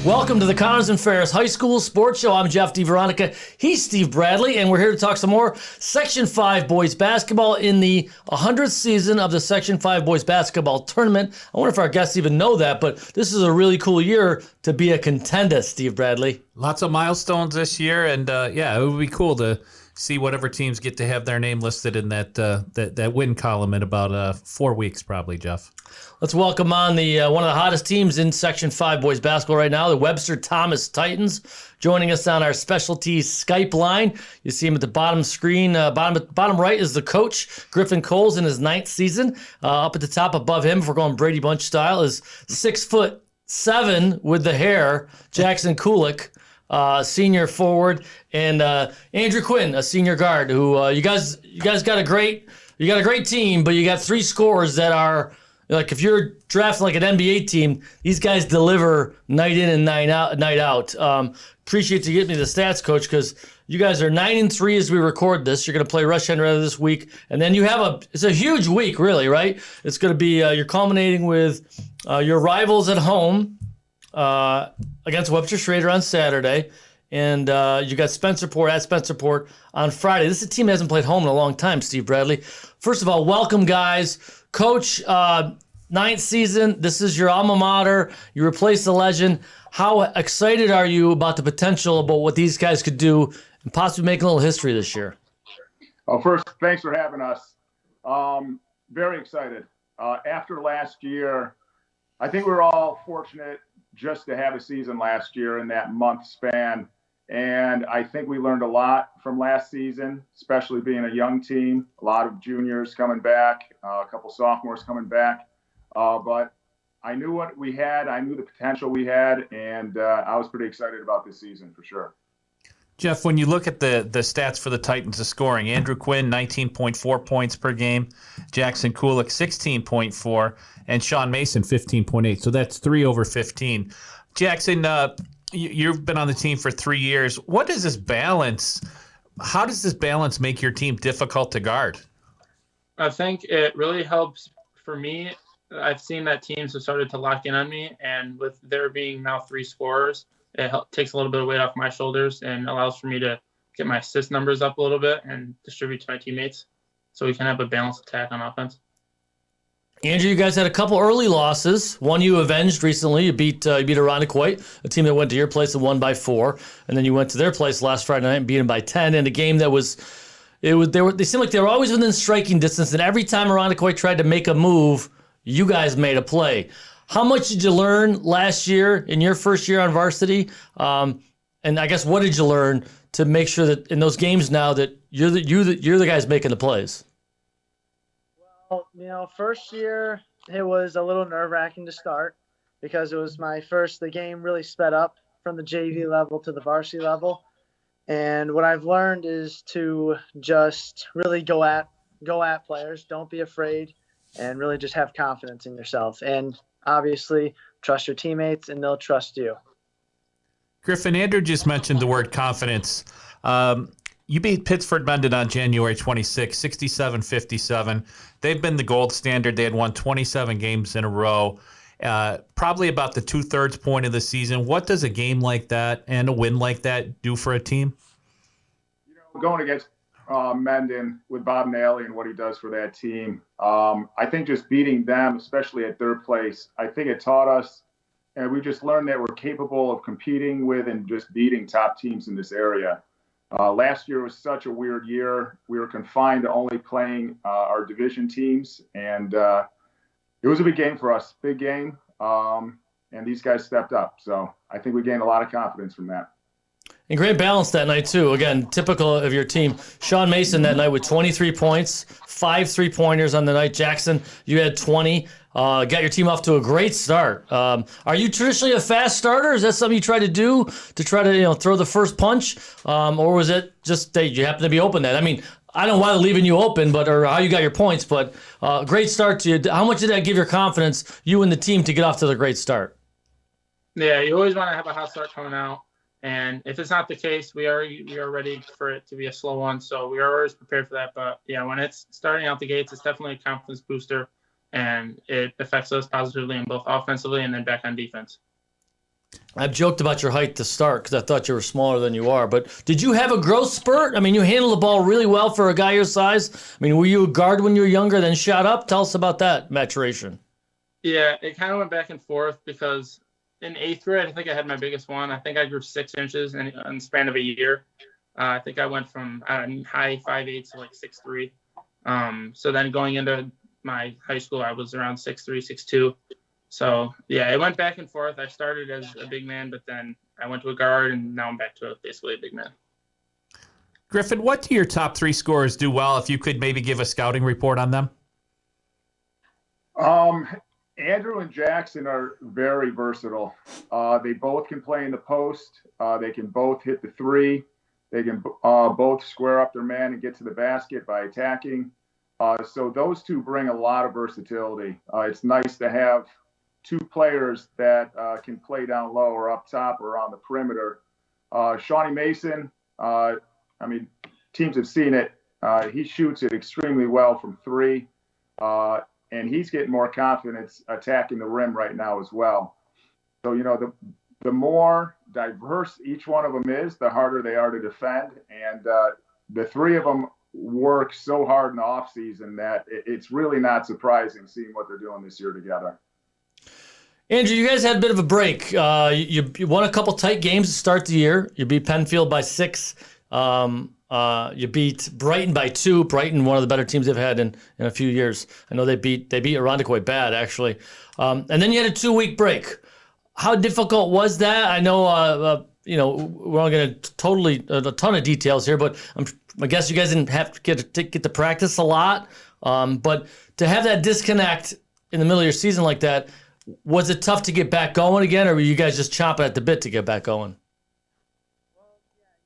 Welcome to the Connors and Ferris High School Sports Show. I'm Jeff DiVeronica. He's Steve Bradley, and we're here to talk some more Section 5 boys basketball in the 100th season of the Section 5 boys basketball tournament. I wonder if our guests even know that, but this is a really cool year to be a contender, Steve Bradley. Lots of milestones this year, and it would be cool to see whatever teams get to have their name listed in that win column in about 4 weeks, probably, Jeff. Let's welcome on the one of the hottest teams in Section 5 boys basketball right now, the Webster Thomas Titans, joining us on our specialty Skype line. You see him at the bottom screen. Bottom right is the coach, Griffin Coles, in his 9th season. Up at the top above him, if we're going Brady Bunch style, is 6'7" with the hair, Jackson Kulik, senior forward, and Andrew Quinn, a senior guard. Who you guys got a great team, but you got 3 scorers that are. Like if you're drafting like an NBA team, these guys deliver night in and night out. Appreciate you getting me the stats, Coach, because you guys are 9-3 as we record this. You're going to play Rush Henrietta this week, and then you have it's a huge week, really, right? It's going to be you're culminating with your rivals at home against Webster Schrader on Saturday, and you got Spencerport at Spencerport on Friday. This is a team that hasn't played home in a long time, Steve Bradley. First of all, welcome, guys. Coach, 9th season, this is your alma mater. You replaced the legend. How excited are you about the potential about what these guys could do and possibly make a little history this year? Well, first, thanks for having us. Very excited. After last year, I think we were all fortunate just to have a season last year in that month span. And I think we learned a lot from last season, especially being a young team, a lot of juniors coming back, a couple sophomores coming back. But I knew what we had. I knew the potential we had, and I was pretty excited about this season for sure. Jeff, when you look at the stats for the Titans, the scoring, Andrew Quinn, 19.4 points per game, Jackson Kulik, 16.4, and Sean Mason, 15.8. So that's 3 over 15. Jackson, you've been on the team for 3 years. What does this balance? How does this balance make your team difficult to guard? I think it really helps for me. I've seen that teams have started to lock in on me, and with there being now 3 scorers, it takes a little bit of weight off my shoulders and allows for me to get my assist numbers up a little bit and distribute to my teammates so we can have a balanced attack on offense. Andrew, you guys had a couple early losses. One you avenged recently. You beat Irondequoit, a team that went to your place and won by 4, and then you went to their place last Friday night and beat them by 10 in a game that they seemed like they were always within striking distance, and every time Irondequoit tried to make a move, you guys made a play. How much did you learn last year in your first year on varsity? And I guess what did you learn to make sure that in those games now that you're the guys making the plays? Well, first year it was a little nerve-wracking to start because it was the game really sped up from the JV level to the varsity level. And what I've learned is to just really go at players. Don't be afraid and really just have confidence in yourself. And obviously trust your teammates and they'll trust you. Griffin, Andrew just mentioned the word confidence. You beat Pittsford Mendon on January 26, 67-57. They've been the gold standard. They had won 27 games in a row, probably about the 2/3 point of the season. What does a game like that and a win like that do for a team? Going against Mendon with Bob Nally and what he does for that team, I think just beating them, especially at their place, I think it taught us, and we just learned that we're capable of competing with and just beating top teams in this area. Last year was such a weird year. We were confined to only playing our division teams, and it was a big game for us, big game, and these guys stepped up. So I think we gained a lot of confidence from that. And great balance that night, too. Again, typical of your team. Sean Mason that night with 23 points, 5 3-pointers on the night. Jackson, you had 20. Got your team off to a great start. Are you traditionally a fast starter? Is that something you try to do to try to throw the first punch? Or was it just that you happen to be open then? I mean, I don't know why they're leaving you open, or how you got your points, but great start to you. How much did that give your confidence, you and the team, to get off to the great start? Yeah, you always want to have a hot start coming out. And if it's not the case, we are ready for it to be a slow one. So we are always prepared for that. But yeah, when it's starting out the gates, it's definitely a confidence booster, and it affects us positively in both offensively and then back on defense. I've joked about your height to start because I thought you were smaller than you are. But did you have a growth spurt? I mean, you handle the ball really well for a guy your size. I mean, were you a guard when you were younger, then shot up? Tell us about that maturation. Yeah, it kind of went back and forth because in 8th grade, I think I had my biggest one. I think I grew 6 inches in the span of a year. I think I went from high 5'8" to like 6'3". So then going into my high school, I was around 6'3", 6'2". So yeah, it went back and forth. I started as a big man, but then I went to a guard, and now I'm back to basically a big man. Griffin, what do your top 3 scorers do well? If you could maybe give a scouting report on them. Andrew and Jackson are very versatile. They both can play in the post. They can both hit the 3. They can both square up their man and get to the basket by attacking. So those two bring a lot of versatility. It's nice to have 2 players that can play down low or up top or on the perimeter. Shawnee Mason, I mean, teams have seen it. He shoots it extremely well from 3. And he's getting more confidence attacking the rim right now as well. So, you know, the more diverse each one of them is, the harder they are to defend. And the 3 of them work so hard in the offseason that it's really not surprising seeing what they're doing this year together. Andrew, you guys had a bit of a break. You won a couple tight games to start the year. You beat Penfield by 6. You beat Brighton by 2. Brighton, one of the better teams they've had in a few years. I know they beat Irondequoit quite bad, actually. And then you had a 2-week break. How difficult was that? I know, you know, we're not going to a ton of details here, but I guess you guys didn't have to get to practice a lot. But to have that disconnect in the middle of your season like that, was it tough to get back going again, or were you guys just chomping at the bit to get back going?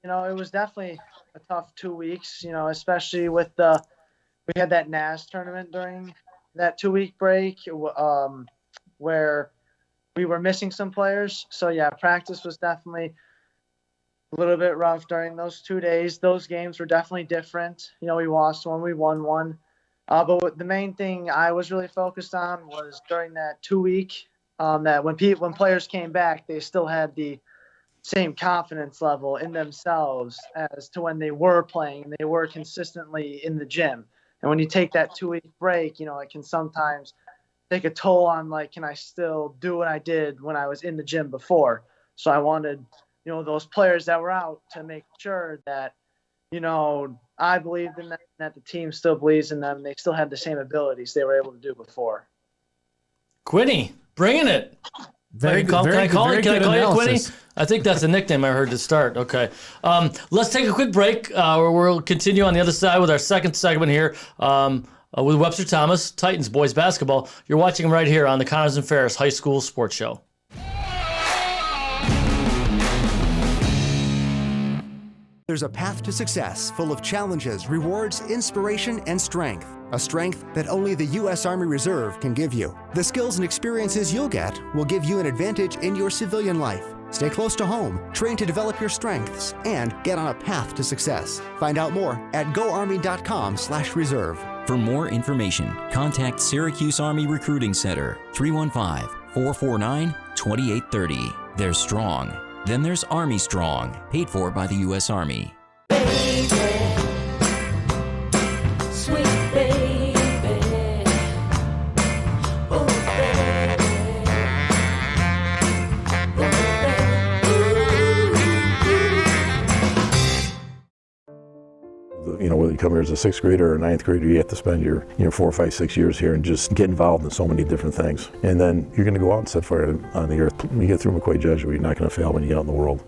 You know, it was definitely a tough 2 weeks, you know, especially with we had that NAS tournament during that 2-week break where we were missing some players. So, yeah, practice was definitely a little bit rough during those 2 days. Those games were definitely different. You know, we lost one, we won one. But the main thing I was really focused on was during that 2-week that when players came back, they still had the same confidence level in themselves as to when they were playing and they were consistently in the gym. And when you take that 2-week break, you know, it can sometimes take a toll on, like, can I still do what I did when I was in the gym before? So I wanted, you know, those players that were out to make sure that, you know, I believed in them, that the team still believes in them. They still had the same abilities they were able to do before. Quinny, bringing it. Can I call you Quinny? I think that's a nickname I heard to start. Okay. Let's take a quick break. We'll continue on the other side with our second segment here with Webster Thomas, Titans boys basketball. You're watching right here on the Connors and Ferris High School Sports Show. There's a path to success full of challenges, rewards, inspiration, and strength. A strength that only the U.S. Army Reserve can give you. The skills and experiences you'll get will give you an advantage in your civilian life. Stay close to home, train to develop your strengths, and get on a path to success. Find out more at goarmy.com/reserve. For more information, contact Syracuse Army Recruiting Center, 315-449-2830. There's strong. Then there's Army Strong, paid for by the U.S. Army. Sweet baby. Oh, baby. You know, whether you come here as a 6th grader or a 9th grader, you have to spend your 4, 5, 6 years here and just get involved in so many different things. And then you're going to go out and set fire on the earth. When you get through McQuaid Jesuit, you're not going to fail when you get out in the world.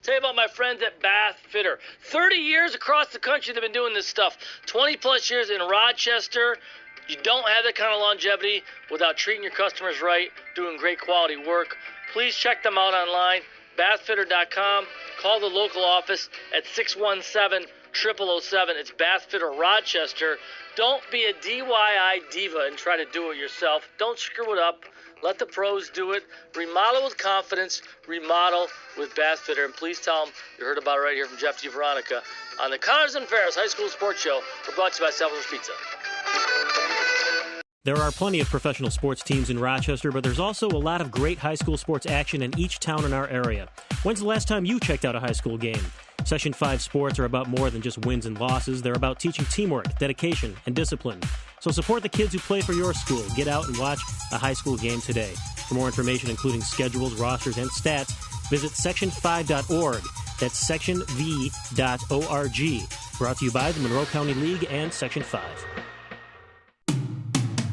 Tell you about my friends at Bath Fitter. 30 years across the country they've been doing this stuff. 20 plus years in Rochester. You don't have that kind of longevity without treating your customers right, doing great quality work. Please check them out online, bathfitter.com. Call the local office at 617-0007. It's Bath Fitter Rochester. Don't be a DIY diva and try to do it yourself. Don't screw it up. Let the pros do it. Remodel with confidence. Remodel with Bath Fitter. And please tell them you heard about it right here from Jeff DiVeronica on the Connors and Ferris High School Sports Show. We're brought to you by Salvador's Pizza. There are plenty of professional sports teams in Rochester, but there's also a lot of great high school sports action in each town in our area. When's the last time you checked out a high school game? Section 5 sports are about more than just wins and losses. They're about teaching teamwork, dedication, and discipline. So support the kids who play for your school. Get out and watch a high school game today. For more information, including schedules, rosters, and stats, visit section5.org. That's sectionv.org. Brought to you by the Monroe County League and Section 5.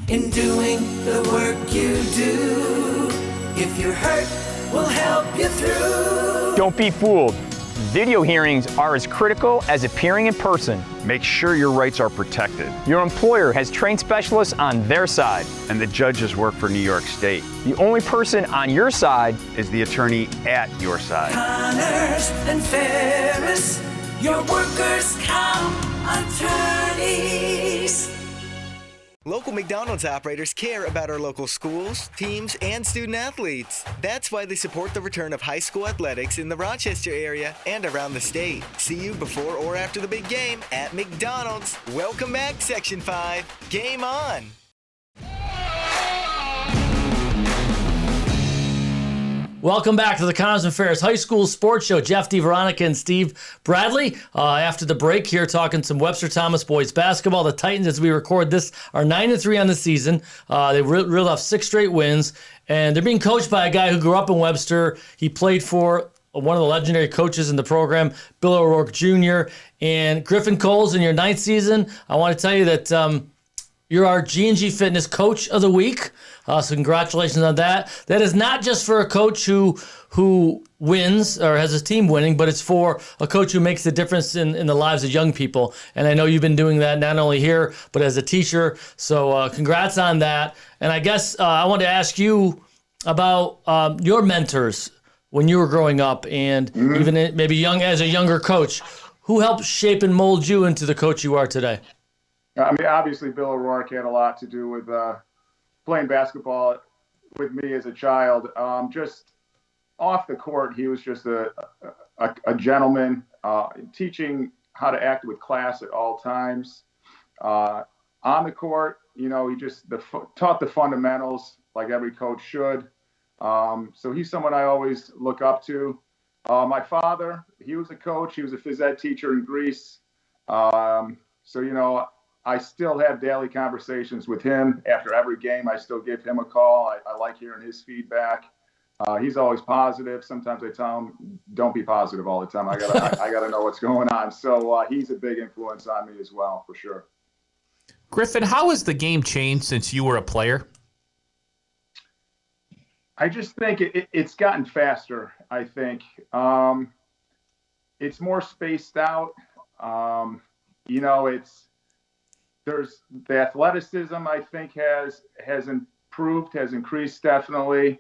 In doing the work you do, if you're hurt, we'll help you through. Don't be fooled. Video hearings are as critical as appearing in person. Make sure your rights are protected. Your employer has trained specialists on their side. And the judges work for New York State. The only person on your side is the attorney at your side. Connors and Ferris, your workers' comp attorneys. Local McDonald's operators care about our local schools, teams, and student athletes. That's why they support the return of high school athletics in the Rochester area and around the state. See you before or after the big game at McDonald's. Welcome back, Section 5. Game on! Welcome back to the Connors and Ferris High School Sports Show. Jeff, DiVeronica, and Steve Bradley. After the break here, talking some Webster Thomas boys basketball. The Titans, as we record this, are 9-3 on the season. They reeled off 6 straight wins, and they're being coached by a guy who grew up in Webster. He played for one of the legendary coaches in the program, Bill O'Rourke Jr. And Griffin Coles, in your 9th season, I want to tell you that you're our G&G Fitness Coach of the Week. So congratulations on that. That is not just for a coach who wins or has his team winning, but it's for a coach who makes the difference in the lives of young people. And I know you've been doing that not only here, but as a teacher. So congrats on that. And I guess I want to ask you about your mentors when you were growing up, and even maybe as a younger coach. Who helped shape and mold you into the coach you are today? I mean, obviously, Bill O'Rourke had a lot to do with playing basketball with me as a child. Just off the court, he was just a gentleman, teaching how to act with class at all times. On the court, he just taught the fundamentals like every coach should. So he's someone I always look up to. My father, he was a coach. He was a phys ed teacher in Greece. I still have daily conversations with him. After every game, I still give him a call. I like hearing his feedback. He's always positive. Sometimes I tell him, don't be positive all the time. I gotta know what's going on. So he's a big influence on me as well, for sure. Griffin, how has the game changed since you were a player? I just think it's gotten faster, I think. It's more spaced out. There's the athleticism, I think, has improved, has increased definitely.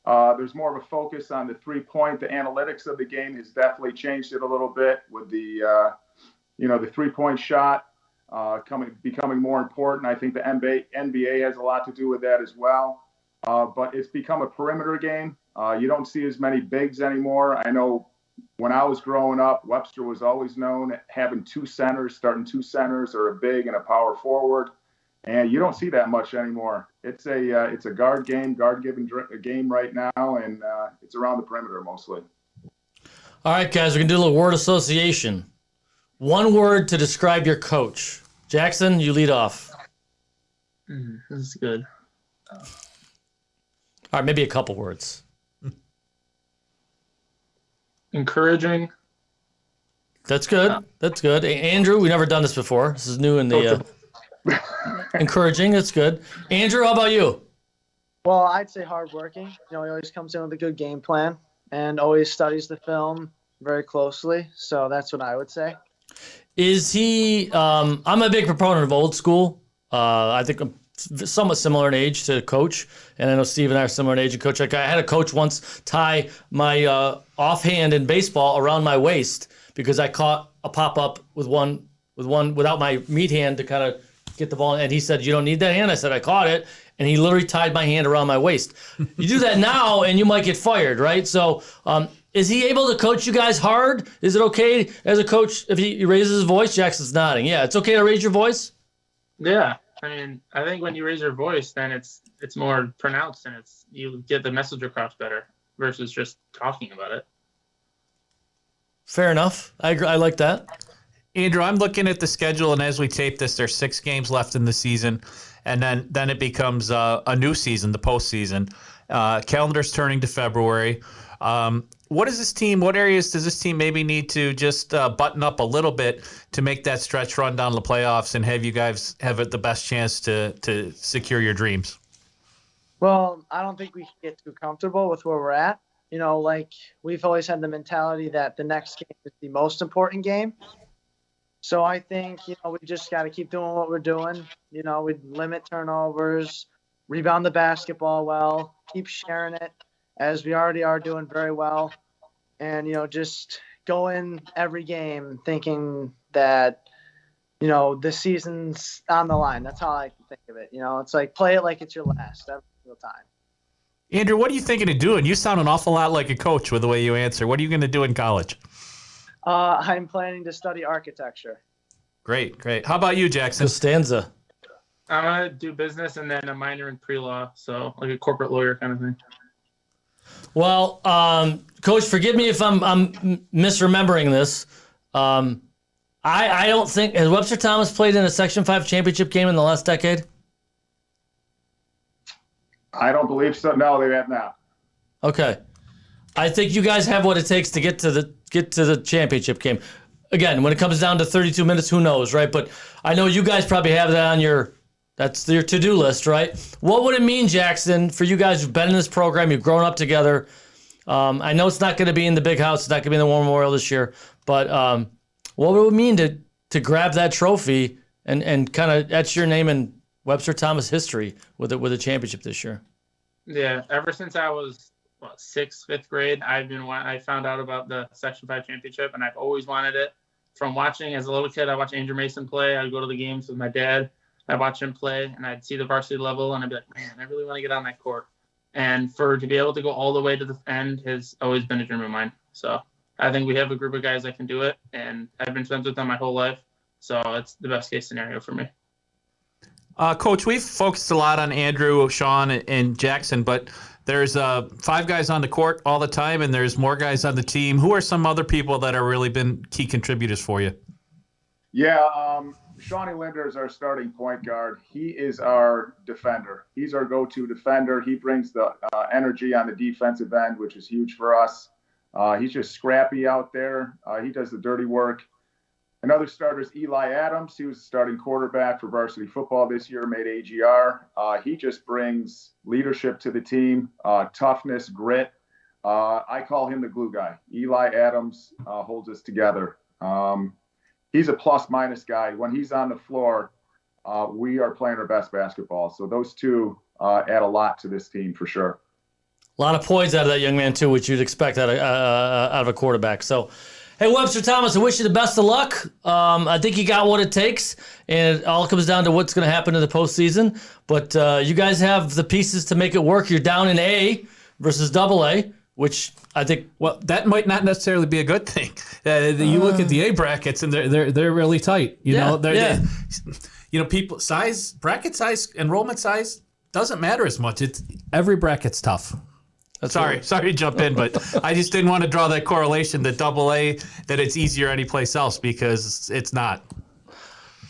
There's more of a focus on the 3-point. The analytics of the game has definitely changed it a little bit with the 3-point shot becoming more important. I think the NBA has a lot to do with that as well. But it's become a perimeter game. You don't see as many bigs anymore. I know when I was growing up, Webster was always known at having 2 centers, starting 2 centers, or a big and a power forward. And you don't see that much anymore. It's a guard game, guard-given game right now, and it's around the perimeter mostly. All right, guys, we're going to do a little word association. One word to describe your coach. Jackson, you lead off. This is good. All right, maybe a couple words. Encouraging. That's good. That's good. Andrew, we've never done this before. This is new in the encouraging. That's good. Andrew, how about you? Well, I'd say hardworking. He always comes in with a good game plan and always studies the film very closely. So that's what I would say. Is he I'm a big proponent of old school. I think I'm somewhat similar in age to Coach, and I know Steve and I are similar in age to Coach. Like I had a coach once tie my offhand in baseball around my waist because I caught a pop-up with one without my meat hand to kind of get the ball, and he said, "You don't need that hand." I said, "I caught it," and he literally tied my hand around my waist. You do that now, and you might get fired, right? So, is he able to coach you guys hard? Is it okay as a coach if he raises his voice? Jackson's nodding. Yeah, it's okay to raise your voice? Yeah. I mean, I think when you raise your voice, then it's more pronounced and you get the message across better versus just talking about it. Fair enough. I agree. I like that. Andrew, I'm looking at the schedule, and as we tape this, there's 6 games left in the season, and then it becomes a new season, the postseason. Calendar's turning to February. What areas does this team maybe need to just button up a little bit to make that stretch run down the playoffs and have you guys have the best chance to secure your dreams? Well, I don't think we can get too comfortable with where we're at. Like we've always had the mentality that the next game is the most important game. So I think, we just got to keep doing what we're doing. We limit turnovers, rebound the basketball well, keep sharing it as we already are doing very well. And, just go in every game thinking that, the season's on the line. That's how I can think of it. It's like play it like it's your last every single time. Andrew, what are you thinking of doing? You sound an awful lot like a coach with the way you answer. What are you going to do in college? I'm planning to study architecture. Great. How about you, Jackson? Costanza. I'm going to do business and then a minor in pre-law, so like a corporate lawyer kind of thing. Well, Coach, forgive me if I'm misremembering this. I don't think – has Webster Thomas played in a Section 5 championship game in the last decade? I don't believe so. No, they have not. Okay. I think you guys have what it takes to get to the championship game. Again, when it comes down to 32 minutes, who knows, right? But I know you guys probably have that on your to-do list, right? What would it mean, Jackson, for you guys who've been in this program, you've grown up together? I know it's not going to be in the big house, it's not going to be in the War Memorial this year, but what would it mean to grab that trophy and kind of etch your name in Webster Thomas history with a championship this year? Yeah, ever since I was 6th, 5th grade, I found out about the Section 5 championship, and I've always wanted it. From watching as a little kid, I watched Andrew Mason play. I'd go to the games with my dad. I'd watch him play, and I'd see the varsity level, and I'd be like, man, I really want to get on that court. And to be able to go all the way to the end has always been a dream of mine. So I think we have a group of guys that can do it, and I've been friends with them my whole life. So it's the best case scenario for me. Coach, we've focused a lot on Andrew, Sean, and Jackson, but there's 5 guys on the court all the time, and there's more guys on the team. Who are some other people that have really been key contributors for you? Yeah, Shawnee Linder is our starting point guard. He is our defender. He's our go-to defender. He brings the energy on the defensive end, which is huge for us. He's just scrappy out there. He does the dirty work. Another starter is Eli Adams. He was the starting quarterback for varsity football this year, made AGR. He just brings leadership to the team, toughness, grit. I call him the glue guy. Eli Adams holds us together. He's a plus-minus guy. When he's on the floor, we are playing our best basketball. So those two add a lot to this team for sure. A lot of poise out of that young man, too, which you'd expect out of a quarterback. So, hey, Webster Thomas, I wish you the best of luck. I think you got what it takes, and it all comes down to what's going to happen in the postseason. But you guys have the pieces to make it work. You're down in A versus AA, which I think... Well, that might not necessarily be a good thing. You look at the A brackets, and they're really tight. People size, bracket size, enrollment size doesn't matter as much. Every bracket's tough. Sorry to jump in, but I just didn't want to draw that correlation that AA, that it's easier anyplace else, because it's not.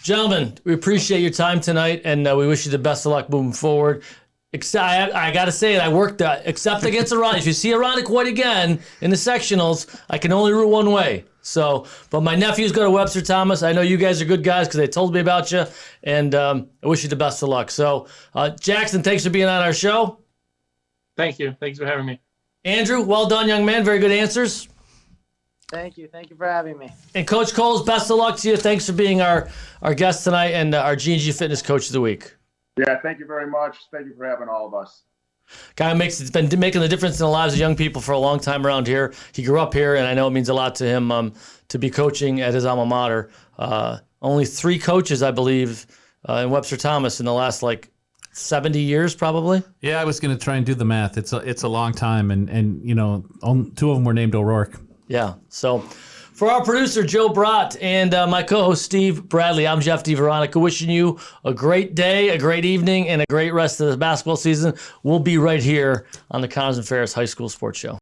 Gentlemen, we appreciate your time tonight, and we wish you the best of luck moving forward. I got to say it, I worked except against Ironic. If you see Ironic White again in the sectionals, I can only root one way. So, but my nephews go to Webster Thomas. I know you guys are good guys because they told me about you, and I wish you the best of luck. So, Jackson, thanks for being on our show. Thank you. Thanks for having me. Andrew, well done, young man. Very good answers. Thank you. Thank you for having me. And Coach Coles, best of luck to you. Thanks for being our guest tonight and our G&G Fitness Coach of the Week. Yeah, thank you very much. Thank you for having all of us. Guy it's been making the difference in the lives of young people for a long time around here. He grew up here, and I know it means a lot to him to be coaching at his alma mater. Only 3 coaches, I believe, in Webster Thomas in the last 70 years, probably. Yeah, I was going to try and do the math. It's a long time, and 2 of them were named O'Rourke. Yeah. So For our producer, Joe Brott, and my co-host, Steve Bradley, I'm Jeff DiVeronica, wishing you a great day, a great evening, and a great rest of the basketball season. We'll be right here on the Connors and Ferris High School Sports Show.